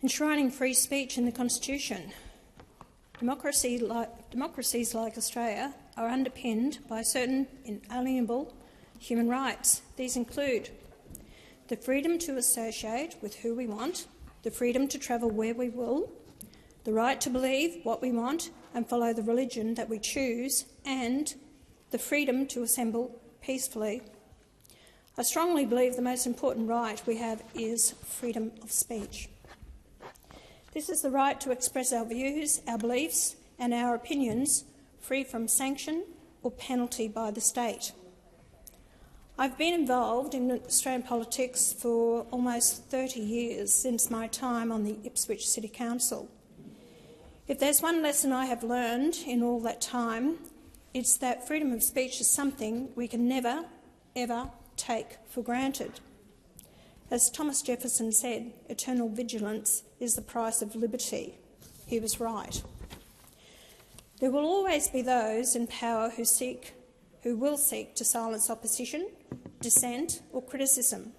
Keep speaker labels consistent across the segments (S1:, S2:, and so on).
S1: Enshrining free speech in the Constitution. Democracies like Australia are underpinned by certain inalienable human rights. These include the freedom to associate with who we want, the freedom to travel where we will, the right to believe what we want and follow the religion that we choose, and the freedom to assemble peacefully. I strongly believe the most important right we have is freedom of speech. This is the right to express our views, our beliefs and our opinions free from sanction or penalty by the state. I've been involved in Australian politics for almost 30 years since my time on the Ipswich City Council. If there's one lesson I have learned in all that time, it's that freedom of speech is something we can never, ever take for granted. As Thomas Jefferson said, eternal vigilance is the price of liberty. He was right. There will always be those in power who will seek to silence opposition, dissent or criticism.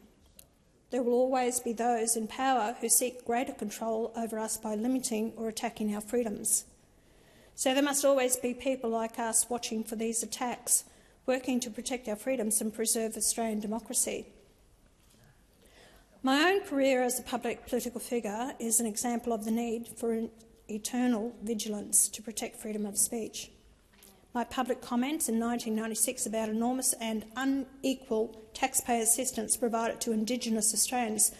S1: There will always be those in power who seek greater control over us by limiting or attacking our freedoms. So there must always be people like us watching for these attacks, working to protect our freedoms and preserve Australian democracy. My own career as a public political figure is an example of the need for an eternal vigilance to protect freedom of speech. My public comments in 1996 about enormous and unequal taxpayer assistance provided to Indigenous Australians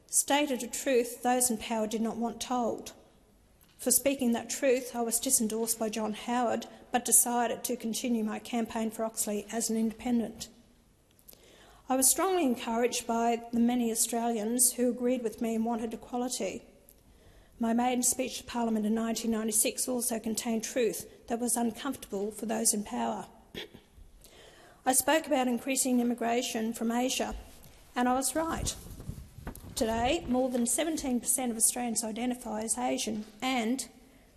S1: stated a truth those in power did not want told. For speaking that truth, I was disendorsed by John Howard, but decided to continue my campaign for Oxley as an independent. I was strongly encouraged by the many Australians who agreed with me and wanted equality. My maiden speech to Parliament in 1996 also contained truth that was uncomfortable for those in power. I spoke about increasing immigration from Asia, and I was right. Today, more than 17% of Australians identify as Asian, and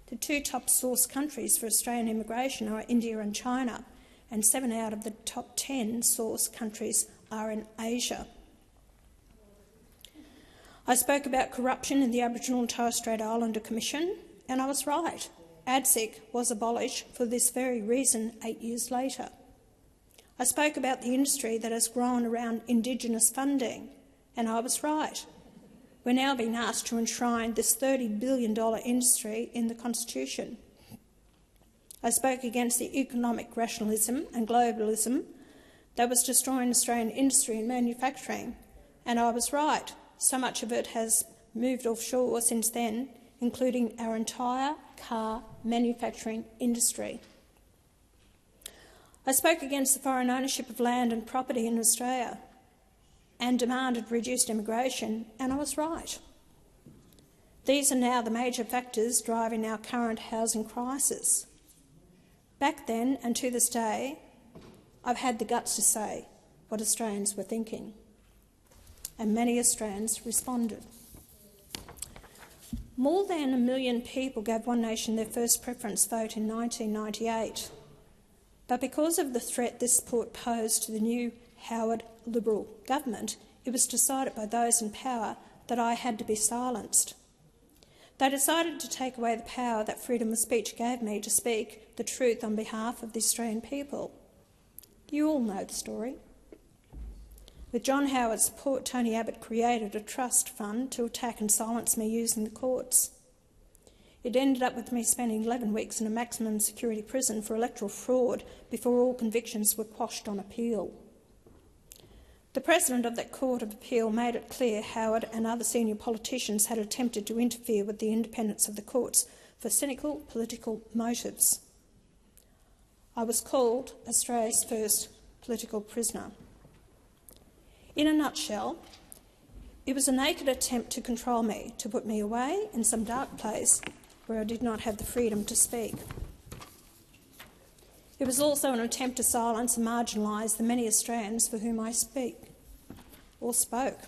S1: the two top source countries for Australian immigration are India and China, and 7 out of the top 10 source countries are in Asia. I spoke about corruption in the Aboriginal and Torres Strait Islander Commission, and I was right. ADSIC was abolished for this very reason 8 years later. I spoke about the industry that has grown around Indigenous funding, and I was right. We're now being asked to enshrine this $30 billion industry in the Constitution. I spoke against the economic rationalism and globalism that was destroying Australian industry and manufacturing, and I was right. So much of it has moved offshore since then, including our entire car manufacturing industry. I spoke against the foreign ownership of land and property in Australia and demanded reduced immigration, and I was right. These are now the major factors driving our current housing crisis. Back then and to this day, I've had the guts to say what Australians were thinking, and many Australians responded. More than 1 million people gave One Nation their first preference vote in 1998. But because of the threat this support posed to the new Howard Liberal government, it was decided by those in power that I had to be silenced. They decided to take away the power that freedom of speech gave me to speak the truth on behalf of the Australian people. You all know the story. With John Howard's support, Tony Abbott created a trust fund to attack and silence me using the courts. It ended up with me spending 11 weeks in a maximum security prison for electoral fraud before all convictions were quashed on appeal. The president of that Court of Appeal made it clear Howard and other senior politicians had attempted to interfere with the independence of the courts for cynical political motives. I was called Australia's first political prisoner. In a nutshell, it was a naked attempt to control me, to put me away in some dark place where I did not have the freedom to speak. It was also an attempt to silence and marginalise the many Australians for whom I speak, or spoke.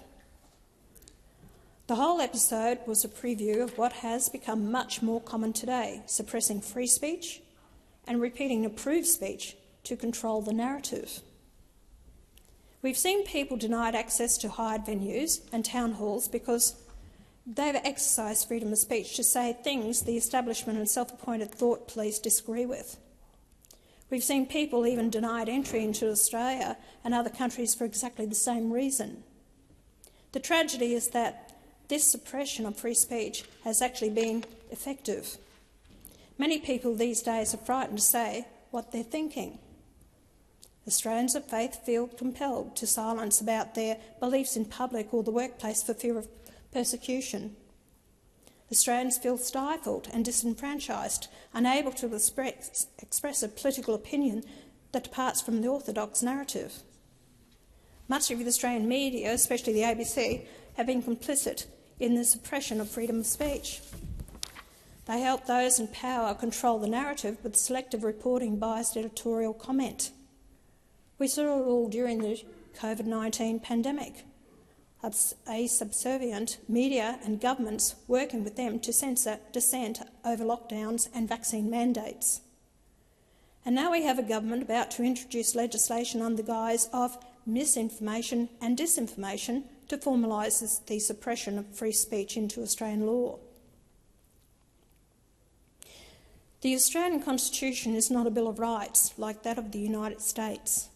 S1: The whole episode was a preview of what has become much more common today, suppressing free speech and repeating approved speech to control the narrative. We've seen people denied access to hired venues and town halls because they've exercised freedom of speech to say things the establishment and self-appointed thought police disagree with. We've seen people even denied entry into Australia and other countries for exactly the same reason. The tragedy is that this suppression of free speech has actually been effective. Many people these days are frightened to say what they're thinking. Australians of faith feel compelled to silence about their beliefs in public or the workplace for fear of persecution. Australians feel stifled and disenfranchised, unable to express a political opinion that departs from the orthodox narrative. Much of the Australian media, especially the ABC, have been complicit in the suppression of freedom of speech. They help those in power control the narrative with selective reporting, biased editorial comment. We saw it all during the COVID-19 pandemic. A subservient media and governments working with them to censor dissent over lockdowns and vaccine mandates. And now we have a government about to introduce legislation under the guise of misinformation and disinformation to formalise the suppression of free speech into Australian law. The Australian Constitution is not a Bill of Rights like that of the United States.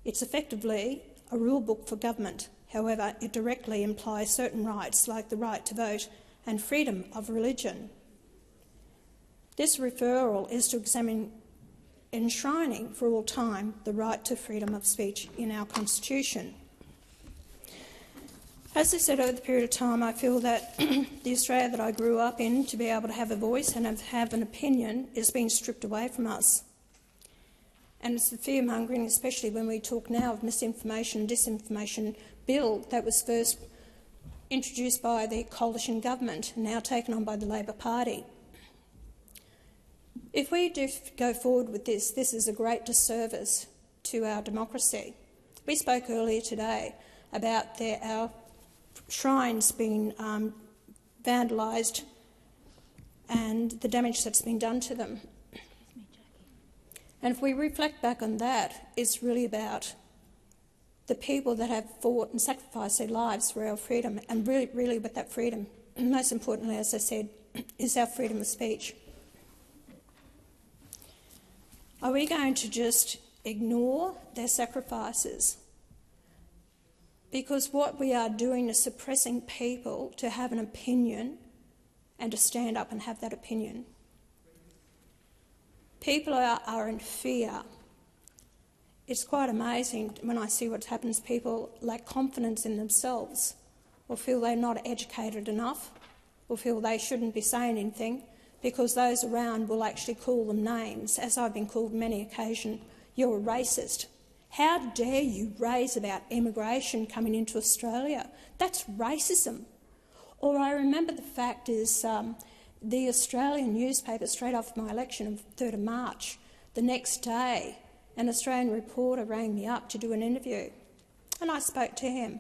S1: It's effectively a rule book for government. However, it directly implies certain rights like the right to vote and freedom of religion. This referral is to examine enshrining for all time the right to freedom of speech in our Constitution. As I said, over the period of time, I feel that the Australia that I grew up in, to be able to have a voice and have an opinion, is being stripped away from us. And it's the fear-mongering, especially when we talk now of misinformation and disinformation bill that was first introduced by the coalition government and now taken on by the Labor Party. If we do go forward with this, this is a great disservice to our democracy. We spoke earlier today about our shrines being vandalised and the damage that's been done to them. And if we reflect back on that, it's really about the people that have fought and sacrificed their lives for our freedom, and really with that freedom, and most importantly, as I said, is our freedom of speech. Are we going to just ignore their sacrifices? Because what we are doing is suppressing people to have an opinion and to stand up and have that opinion. People are in fear. It's quite amazing when I see what happens. People lack confidence in themselves, or feel they're not educated enough, or feel they shouldn't be saying anything because those around will actually call them names, as I've been called many occasions. You're a racist. How dare you raise about immigration coming into Australia? That's racism. Or I remember the fact is the Australian newspaper, straight after my election of 3rd of March, the next day, an Australian reporter rang me up to do an interview, and I spoke to him.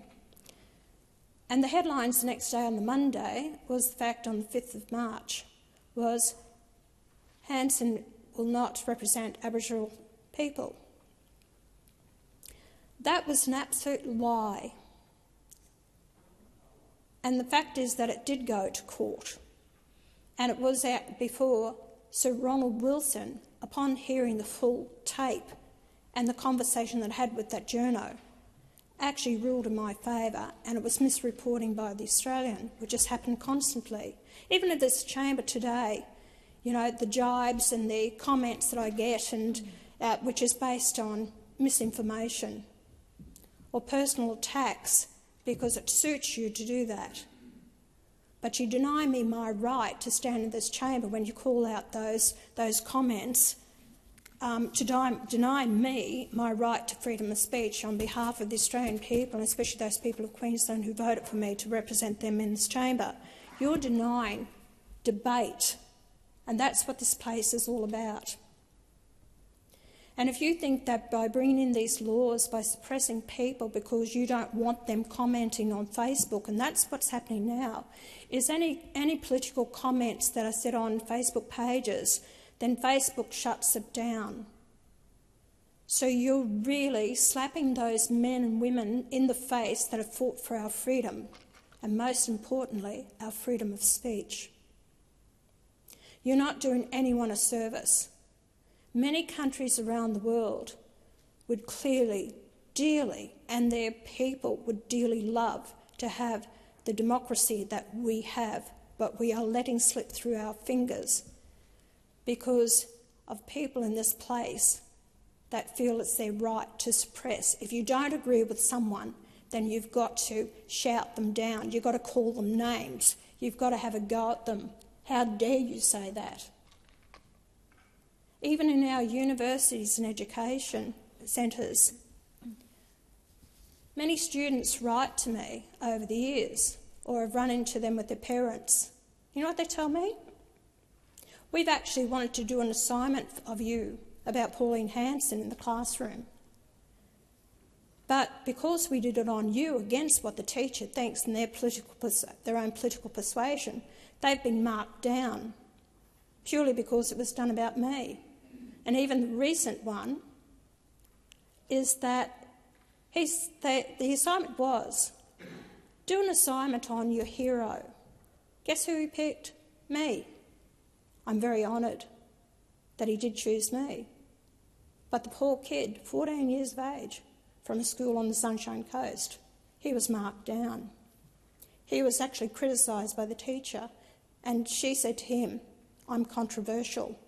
S1: And the headlines the next day on the Monday was the fact on the 5th of March was Hanson will not represent Aboriginal people. That was an absolute lie. And the fact is that it did go to court. And it was out before Sir Ronald Wilson, upon hearing the full tape and the conversation that I had with that journo, actually ruled in my favour, and it was misreporting by the Australian, which has happened constantly. Even in this chamber today, you know, the jibes and the comments that I get, and which is based on misinformation or personal attacks because it suits you to do that. But you deny me my right to stand in this chamber when you call out those comments, to deny me my right to freedom of speech on behalf of the Australian people, and especially those people of Queensland who voted for me to represent them in this chamber. You're denying debate, and that's what this place is all about. And if you think that by bringing in these laws, by suppressing people because you don't want them commenting on Facebook, and that's what's happening now, is any political comments that are said on Facebook pages, then Facebook shuts it down. So you're really slapping those men and women in the face that have fought for our freedom. and most importantly, our freedom of speech. You're not doing anyone a service. Many countries around the world would clearly, dearly, and their people would dearly love to have the democracy that we have, but we are letting slip through our fingers because of people in this place that feel it's their right to suppress. If you don't agree with someone, then you've got to shout them down. You've got to call them names. You've got to have a go at them. How dare you say that? Even in our universities and education centres, many students write to me over the years, or have run into them with their parents. You know what they tell me? We've actually wanted to do an assignment of you about Pauline Hanson in the classroom. But because we did it on you against what the teacher thinks and their own political persuasion, they've been marked down purely because it was done about me. And even the recent one is that the assignment was, do an assignment on your hero. Guess who he picked? Me. I'm very honoured that he did choose me. But the poor kid, 14 years of age, from a school on the Sunshine Coast, he was marked down. He was actually criticised by the teacher, and she said to him, I'm controversial.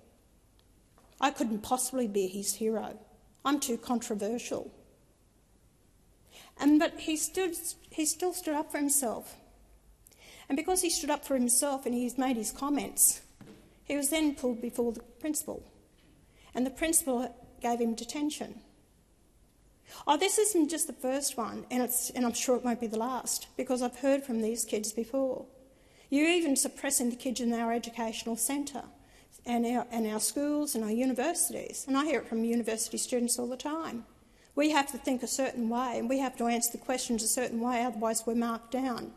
S1: I couldn't possibly be his hero. I'm too controversial. But he still stood up for himself. And because he stood up for himself and he's made his comments, he was then pulled before the principal. And the principal gave him detention. Oh, this isn't just the first one, and I'm sure it won't be the last, because I've heard from these kids before. You're even suppressing the kids in our educational centre and our schools and our universities. And I hear it from university students all the time. We have to think a certain way and we have to answer the questions a certain way, otherwise we're marked down.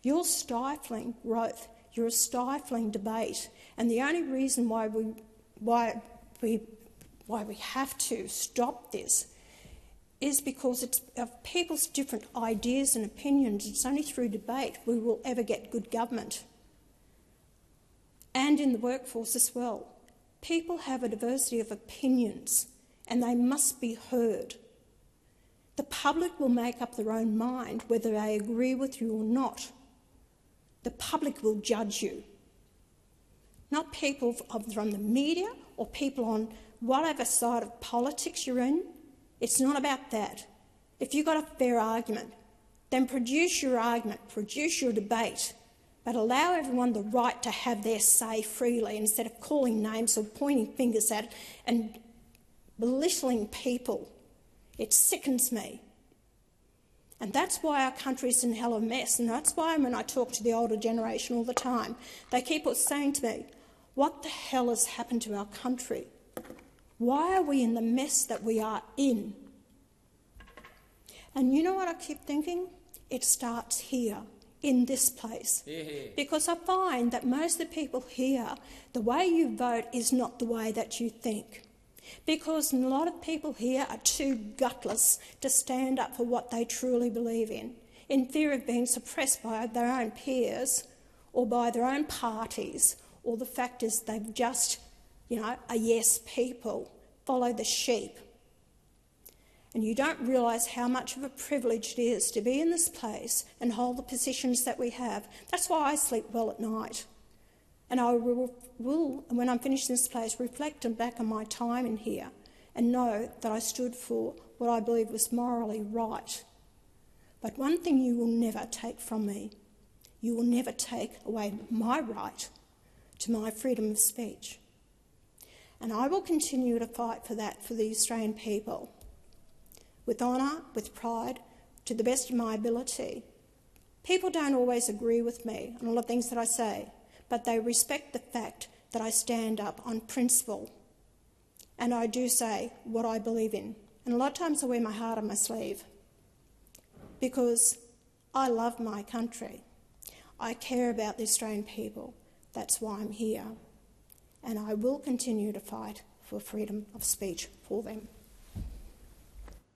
S1: You're stifling growth. You're stifling debate. And the only reason why we have to stop this is because it's of people's different ideas and opinions. It's only through debate we will ever get good government. And in the workforce as well. People have a diversity of opinions and they must be heard. The public will make up their own mind whether they agree with you or not. The public will judge you. Not people from the media or people on whatever side of politics you're in. It's not about that. If you've got a fair argument, then produce your argument, produce your debate, but allow everyone the right to have their say freely instead of calling names or pointing fingers at it and belittling people. It sickens me. And that's why our country's in hell of a mess, and that's why when I talk to the older generation all the time, they keep saying to me, what the hell has happened to our country? Why are we in the mess that we are in? And you know what I keep thinking? It starts here, in this place. Yeah. Because I find that most of the people here, the way you vote is not the way that you think. Because a lot of people here are too gutless to stand up for what they truly believe in fear of being suppressed by their own peers or by their own parties, or the fact is they've just, a yes people, follow the sheep. And you don't realise how much of a privilege it is to be in this place and hold the positions that we have. That's why I sleep well at night. And I will, when I'm finished in this place, reflect back on my time in here and know that I stood for what I believe was morally right. But one thing you will never take from me, you will never take away my right to my freedom of speech. And I will continue to fight for that for the Australian people, with honour, with pride, to the best of my ability. People don't always agree with me on a lot of things that I say, but they respect the fact that I stand up on principle and I do say what I believe in. And a lot of times I wear my heart on my sleeve because I love my country. I care about the Australian people. That's why I'm here. And I will continue to fight for freedom of speech for them.